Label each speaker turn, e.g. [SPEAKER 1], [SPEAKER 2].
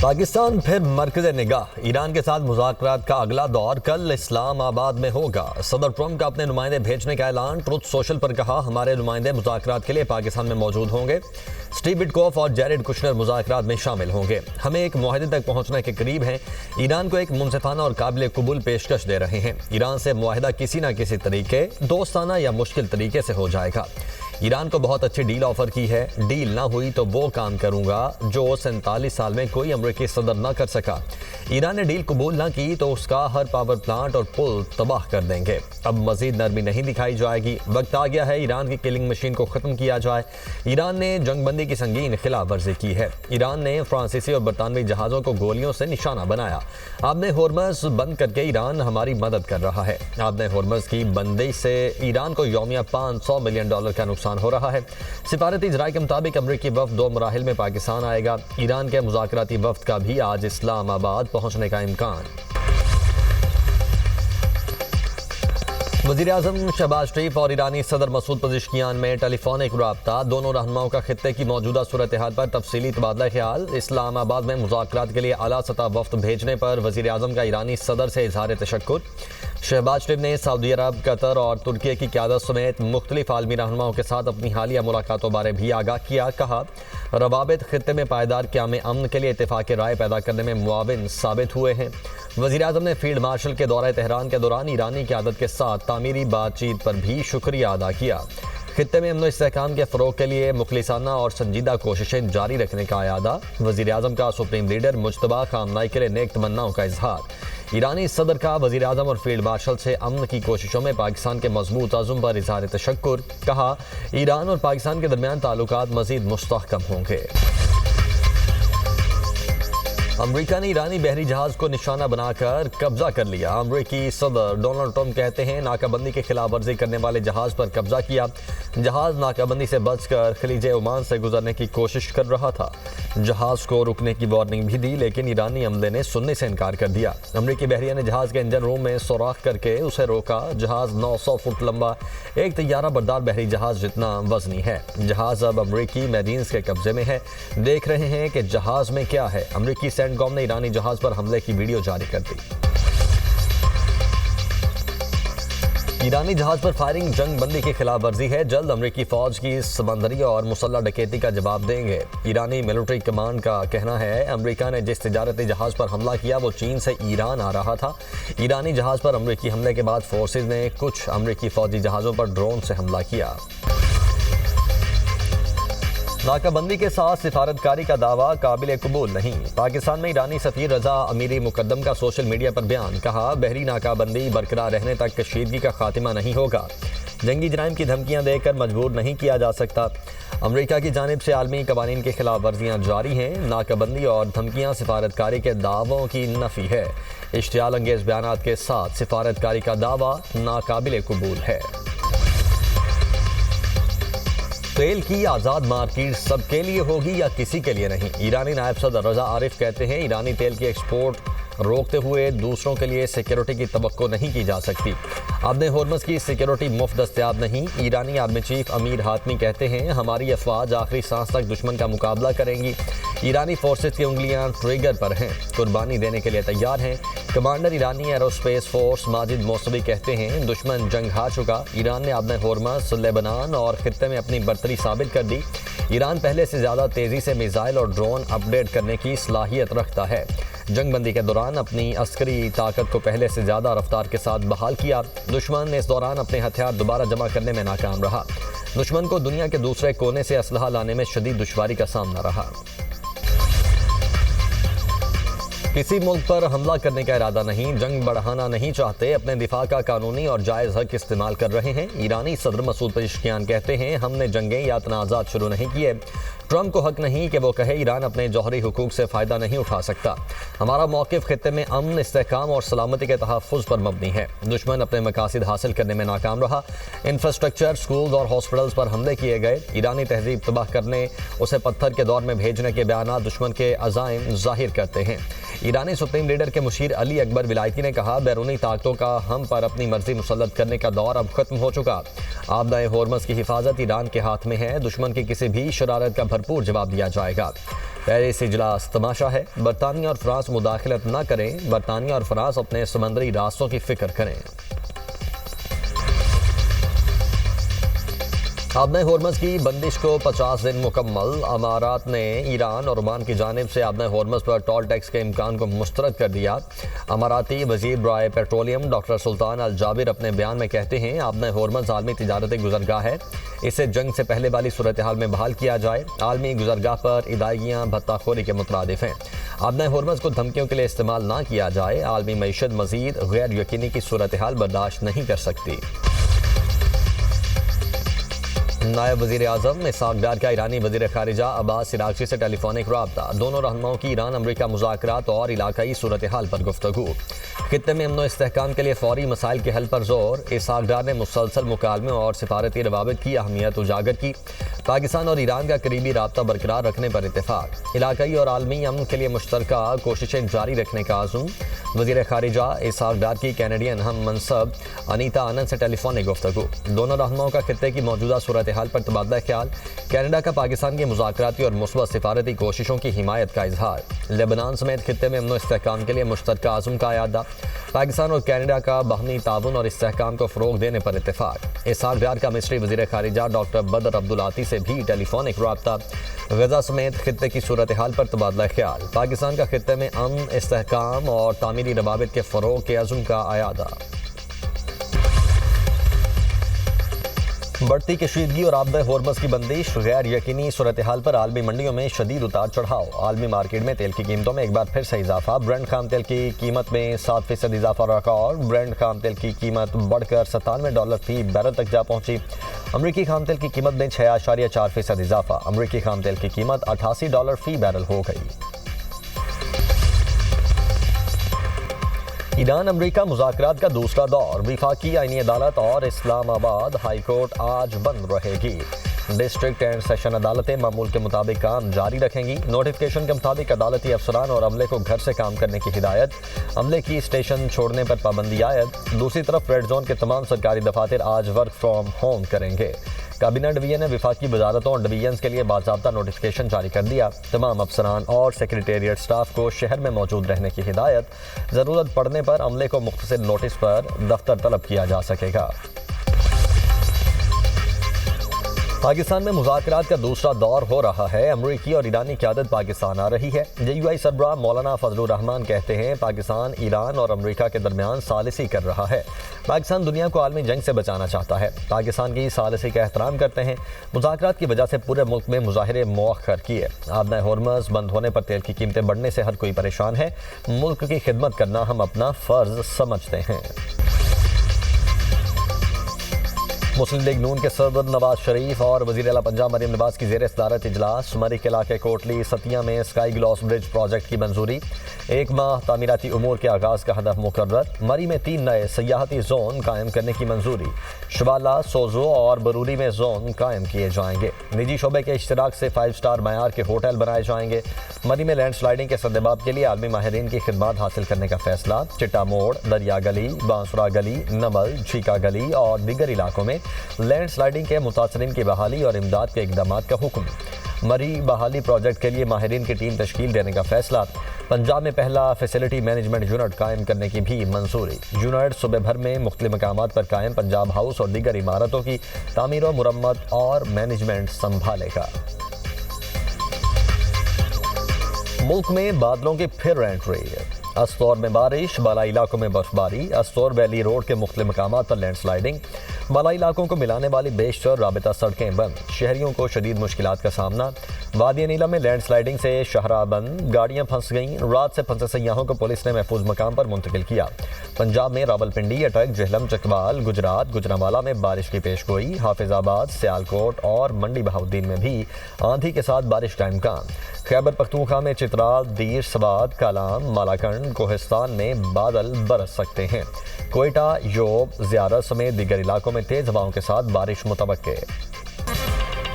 [SPEAKER 1] پاکستان پھر مرکز نگاہ، ایران کے ساتھ مذاکرات کا اگلا دور کل اسلام آباد میں ہوگا۔ صدر ٹرمپ کا اپنے نمائندے بھیجنے کا اعلان، ٹروتھ سوشل پر کہا ہمارے نمائندے مذاکرات کے لیے پاکستان میں موجود ہوں گے۔ سٹیو وٹکوف اور جیرڈ کشنر مذاکرات میں شامل ہوں گے۔ ہم ایک معاہدے تک پہنچنے کے قریب ہیں۔ ایران کو ایک منصفانہ اور قابل قبول پیشکش دے رہے ہیں۔ ایران سے معاہدہ کسی نہ کسی طریقے، دوستانہ یا مشکل طریقے سے ہو جائے گا۔ ایران کو بہت اچھی ڈیل آفر کی ہے، ڈیل نہ ہوئی تو وہ کام کروں گا جو 47 سال میں کوئی امریکی صدر نہ کر سکا۔ ایران نے ڈیل قبول نہ کی تو اس کا ہر پاور پلانٹ اور پل تباہ کر دیں گے۔ اب مزید نرمی نہیں دکھائی جائے گی، وقت آ گیا ہے ایران کی کلنگ مشین کو ختم کیا جائے۔ ایران نے جنگ بندی کی سنگین خلاف ورزی کی ہے۔ ایران نے فرانسیسی اور برطانوی جہازوں کو گولیوں سے نشانہ بنایا۔ آب ہرمز بند کر کے ایران ہماری مدد کر رہا ہے۔ آب ہرمز کی بندی سے ایران کو یومیہ $500 ملین کا نقصان ہو رہا ہے۔ سفارتی ذرائع کے مطابق امریکی وفد 2 مراحل میں پاکستان آئے گا۔ ایران کے مذاکراتی وفد کا بھی آج اسلام آباد پہنچنے کا امکان۔ وزیراعظم شہباز شریف اور ایرانی صدر مسعود پزشکیان میں ٹیلی فونک رابطہ، دونوں رہنماؤں کا خطے کی موجودہ صورتحال پر تفصیلی تبادلہ خیال۔ اسلام آباد میں مذاکرات کے لیے اعلیٰ سطح وفد بھیجنے پر وزیراعظم کا ایرانی صدر سے اظہار تشکر۔ شہباز شریف نے سعودی عرب، قطر اور ترکی کی قیادت سمیت مختلف عالمی رہنماؤں کے ساتھ اپنی حالیہ ملاقاتوں بارے بھی آگاہ کیا۔ کہا روابط خطے میں پائیدار قیام امن کے لیے اتفاق رائے پیدا کرنے میں معاون ثابت ہوئے ہیں۔ وزیراعظم نے فیلڈ مارشل کے دورہ تہران کے دوران ایرانی قیادت کے ساتھ تعمیری بات چیت پر بھی شکریہ ادا کیا۔ خطے میں امن و استحکام کے فروغ کے لیے مخلصانہ اور سنجیدہ کوششیں جاری رکھنے کا اعادہ۔ وزیراعظم کا سپریم لیڈر مجتبیٰ خامنہئی کے لیے نیک تمناؤں کا اظہار۔ ایرانی صدر کا وزیراعظم اور فیلڈ مارشل سے امن کی کوششوں میں پاکستان کے مضبوط عزم پر اظہار تشکر۔ کہا ایران اور پاکستان کے درمیان تعلقات مزید مستحکم ہوں گے۔ امریکہ نے ایرانی بحری جہاز کو نشانہ بنا کر قبضہ کر لیا۔ امریکی صدر ڈونلڈ ٹرمپ کہتے ہیں ناکہ بندی کی خلاف ورزی کرنے والے جہاز پر قبضہ کیا۔ جہاز ناکہ بندی سے بچ کر خلیج عمان سے گزرنے کی کوشش کر رہا تھا۔ جہاز کو رکنے کی وارننگ بھی دی لیکن ایرانی عملے نے سننے سے انکار کر دیا۔ امریکی بحریہ نے جہاز کے انجن روم میں سوراخ کر کے اسے روکا۔ جہاز 900 فٹ لمبا ایک طیارہ بردار بحری جہاز جتنا وزنی ہے۔ جہاز اب امریکی میرینز کے قبضے میں ہے۔ دیکھ رہے ہیں کہ جہاز میں کیا ہے۔ امریکی سینٹکام نے ایرانی جہاز پر حملے کی ویڈیو جاری کر دی۔ ایرانی جہاز پر فائرنگ جنگ بندی کی خلاف ورزی ہے۔ جلد امریکی فوج کی سمندری اور مسلح ڈکیتی کا جواب دیں گے۔ ایرانی ملٹری کمانڈ کا کہنا ہے امریکہ نے جس تجارتی جہاز پر حملہ کیا وہ چین سے ایران آ رہا تھا۔ ایرانی جہاز پر امریکی حملے کے بعد فورسز نے کچھ امریکی فوجی جہازوں پر ڈرون سے حملہ کیا۔ ناکہ بندی کے ساتھ سفارتکاری کا دعویٰ قابل قبول نہیں۔ پاکستان میں ایرانی سفیر رضا امیری مقدم کا سوشل میڈیا پر بیان۔ کہا بحری ناکہ بندی برقرار رہنے تک کشیدگی کا خاتمہ نہیں ہوگا۔ جنگی جرائم کی دھمکیاں دے کر مجبور نہیں کیا جا سکتا۔ امریکہ کی جانب سے عالمی قوانین کی خلاف ورزیاں جاری ہیں۔ ناکہ بندی اور دھمکیاں سفارتکاری کے دعووں کی نفی ہے۔ اشتعال انگیز بیانات کے ساتھ سفارتکاری کا دعویٰ ناقابل قبول ہے۔ تیل کی آزاد مارکیٹ سب کے لیے ہوگی یا کسی کے لیے نہیں؟ ایرانی نائب صدر رضا عارف کہتے ہیں ایرانی تیل کی ایکسپورٹ روکتے ہوئے دوسروں کے لیے سیکیورٹی کی توقع نہیں کی جا سکتی۔ آب ہرمز کی سیکیورٹی مفت دستیاب نہیں۔ ایرانی آرمی چیف امیر حاتمی کہتے ہیں ہماری افواج آخری سانس تک دشمن کا مقابلہ کریں گی۔ ایرانی فورسز کی انگلیاں ٹریگر پر ہیں، قربانی دینے کے لیے تیار ہیں۔ کمانڈر ایرانی ایروسپیس فورس ماجد موسوی کہتے ہیں دشمن جنگ ہار چکا۔ ایران نے آب ہرمز، لبنان اور خطے میں اپنی برتری ثابت کر دی۔ ایران پہلے سے زیادہ تیزی سے میزائل اور ڈرون اپ ڈیٹ کرنے کی صلاحیت رکھتا ہے۔ جنگ بندی کے دوران اپنی عسکری طاقت کو پہلے سے زیادہ رفتار کے ساتھ بحال کیا۔ دشمن اس دوران اپنے ہتھیار دوبارہ جمع کرنے میں ناکام رہا۔ دشمن کو دنیا کے دوسرے کونے سے اسلحہ لانے میں شدید دشواری کا سامنا رہا۔ کسی ملک پر حملہ کرنے کا ارادہ نہیں، جنگ بڑھانا نہیں چاہتے، اپنے دفاع کا قانونی اور جائز حق استعمال کر رہے ہیں۔ ایرانی صدر مسعود پزشکیان کہتے ہیں ہم نے جنگیں یا تنازعات شروع نہیں کیے۔ ٹرمپ کو حق نہیں کہ وہ کہے ایران اپنے جوہری حقوق سے فائدہ نہیں اٹھا سکتا۔ ہمارا موقف خطے میں امن، استحکام اور سلامتی کے تحفظ پر مبنی ہے۔ دشمن اپنے مقاصد حاصل کرنے میں ناکام رہا۔ انفراسٹرکچر، سکولز اور ہاسپٹلز پر حملے کیے گئے۔ ایرانی تہذیب تباہ کرنے، اسے پتھر کے دور میں بھیجنے کے بیانات دشمن کے عزائم ظاہر کرتے ہیں۔ ایرانی سپریم لیڈر کے مشیر علی اکبر ولایتی نے کہا بیرونی طاقتوں کا ہم پر اپنی مرضی مسلط کرنے کا دور اب ختم ہو چکا۔ آبدہ ہرمز کی حفاظت ایران کے ہاتھ میں ہے۔ دشمن کی کسی بھی شرارت کا بھرپور جواب دیا جائے گا۔ پیرس اجلاس تماشا ہے، برطانیہ اور فرانس مداخلت نہ کریں، برطانیہ اور فرانس اپنے سمندری راستوں کی فکر کریں۔ آبِ ہرمز کی بندش کو 50 دن مکمل، امارات نے ایران اور عمان کی جانب سے آبِ ہرمز پر ٹول ٹیکس کے امکان کو مسترد کر دیا۔ اماراتی وزیر برائے پیٹرولیم ڈاکٹر سلطان الجابر اپنے بیان میں کہتے ہیں آبِ ہرمز عالمی تجارتی گزرگاہ ہے، اسے جنگ سے پہلے والی صورتحال میں بحال کیا جائے۔ عالمی گزرگاہ پر ادائیگیاں بھتہ خوری کے مترادف ہیں، آبِ ہرمز کو دھمکیوں کے لیے استعمال نہ کیا جائے، عالمی معیشت مزید غیر یقینی کی صورتحال برداشت نہیں کر سکتی۔ نائب وزیر اعظم اسحاق ڈار کا ایرانی وزیر خارجہ عباس عراقچی سے ٹیلی فونک رابطہ، دونوں رہنماؤں کی ایران امریکہ مذاکرات اور علاقائی صورتحال پر گفتگو۔ خطے میں امن و استحکام کے لیے فوری مسائل کے حل پر زور، اسحاق ڈار نے مسلسل مکالموں اور سفارتی روابط کی اہمیت اجاگر کی۔ پاکستان اور ایران کا قریبی رابطہ برقرار رکھنے پر اتفاق، علاقائی اور عالمی امن کے لیے مشترکہ کوششیں جاری رکھنے کا عزم۔ وزیر خارجہ اسحاق ڈار کی کینیڈین ہم منصب انیتا آنند سے ٹیلی فونک گفتگو، دونوں رہنماؤں کا خطے کی موجودہ صورتحال پر تبادلہ خیال، کینیڈا کا پاکستان کی مذاکراتی اور مثبت سفارتی کوششوں کی حمایت کا اظہار، لبنان سمیت خطے میں امن و استحکام کے لیے مشترکہ عزم کا اعادہ، پاکستان اور کینیڈا کا باہمی تعاون اور استحکام کو فروغ دینے پر اتفاق۔ اسحاق ڈار کا مصری وزیر خارجہ ڈاکٹر بدر عبدالعاطی سے بھی ٹیلی فونک رابطہ، غزہ سمیت خطے کی صورتحال پر تبادلہ خیال، پاکستان کا خطے میں امن، استحکام اور تعمیری روابط کے فروغ کے عزم کا اعادہ۔ بڑھتی کشیدگی اور آبِ ہرمز کی بندش، غیر یقینی صورتحال پر عالمی منڈیوں میں شدید اتار چڑھاؤ، عالمی مارکیٹ میں تیل کی قیمتوں میں ایک بار پھر سے اضافہ، برنٹ خام تیل کی قیمت میں 7% اضافہ ریکارڈ، برنٹ خام تیل کی قیمت بڑھ کر $97 فی بیرل تک جا پہنچی۔ امریکی خام تیل کی قیمت میں 6.4% اضافہ، امریکی خام تیل کی قیمت $88 فی بیرل ہو گئی۔ ایران امریکہ مذاکرات کا دوسرا دور، وفاقی آئینی عدالت اور اسلام آباد ہائی کورٹ آج بند رہے گی، ڈسٹرکٹ اینڈ سیشن عدالتیں معمول کے مطابق کام جاری رکھیں گی۔ نوٹیفکیشن کے مطابق عدالتی افسران اور عملے کو گھر سے کام کرنے کی ہدایت، عملے کی اسٹیشن چھوڑنے پر پابندی عائد۔ دوسری طرف ریڈ زون کے تمام سرکاری دفاتر آج ورک فرام ہوم کریں گے۔ کابینہ ڈویژن نے وفاقی وزارتوں اور ڈویژنز کے لیے باضابطہ نوٹیفکیشن جاری کر دیا، تمام افسران اور سیکریٹریٹ سٹاف کو شہر میں موجود رہنے کی ہدایت، ضرورت پڑنے پر عملے کو مختصر نوٹس پر دفتر طلب کیا جا سکے گا۔ پاکستان میں مذاکرات کا دوسرا دور ہو رہا ہے، امریکی اور ایرانی قیادت پاکستان آ رہی ہے۔ JUI سربراہ مولانا فضل الرحمان کہتے ہیں پاکستان ایران اور امریکہ کے درمیان ثالثی کر رہا ہے، پاکستان دنیا کو عالمی جنگ سے بچانا چاہتا ہے، پاکستان کی ثالثی کا احترام کرتے ہیں۔ مذاکرات کی وجہ سے پورے ملک میں مظاہرے مؤخر کیے، آبِ ہرمز بند ہونے پر تیل کی قیمتیں بڑھنے سے ہر کوئی پریشان ہے، ملک کی خدمت کرنا ہم اپنا فرض سمجھتے ہیں۔ مسلم لیگ نون کے صدر نواز شریف اور وزیر اعلیٰ پنجاب مریم نواز کی زیر صدارت اجلاس، مریخ علاقے کوٹلی ستیا میں اسکائی گلاس برج پروجیکٹ کی منظوری، 1 ماہ تعمیراتی امور کے آغاز کا ہدف مقرر، مری میں 3 نئے سیاحتی زون قائم کرنے کی منظوری، شوالا، سوزو اور بروری میں زون قائم کیے جائیں گے، نجی شعبے کے اشتراک سے 5 اسٹار معیار کے ہوٹل بنائے جائیں گے، مری میں لینڈ سلائیڈنگ کے سدباب کے لیے عالمی ماہرین کی خدمات حاصل کرنے کا فیصلہ، چٹا موڑ، دریا گلی، بانسرا گلی، نمل، جھیکا گلی اور دیگر علاقوں میں لینڈ سلائیڈنگ کے متاثرین کی بحالی اور امداد کے اقدامات کا حکم، مری بحالی پروجیکٹ کے لیے ماہرین کی ٹیم تشکیل دینے کا فیصلہ، پنجاب میں پہلا فیسلٹی مینجمنٹ یونٹ قائم کرنے کی بھی منظوری، یونٹ صوبے بھر میں مختلف مقامات پر قائم پنجاب ہاؤس اور دیگر عمارتوں کی تعمیر و مرمت اور مینجمنٹ سنبھالے گا۔ ملک میں بادلوں کی پھر انٹری، استور میں بارش، بالائی علاقوں میں برفباری، استور ویلی روڈ کے مختلف مقامات پر لینڈ سلائیڈنگ، بالائی علاقوں کو ملانے والی بیشتر رابطہ سڑکیں بند، شہریوں کو شدید مشکلات کا سامنا، وادی نیلم میں لینڈ سلائیڈنگ سے شاہراہ بند، گاڑیاں پھنس گئیں، رات سے پھنسے سیاحوں کو پولیس نے محفوظ مقام پر منتقل کیا۔ پنجاب میں راولپنڈی، اٹک، جہلم، چکوال، گجرات، گوجرانوالا میں بارش کی پیش گوئی، حافظ آباد، سیالکوٹ اور منڈی بہاؤالدین میں بھی آندھی کے ساتھ بارش کا امکان، خیبر پختونخوا میں چترال، دیر، سوات، کالام، مالاکنڈ، کوہستان میں بادل برس سکتے ہیں، کوئٹہ، یوب، زیارت سمیت دیگر علاقوں میں تیز ہواؤں کے ساتھ بارش متوقع۔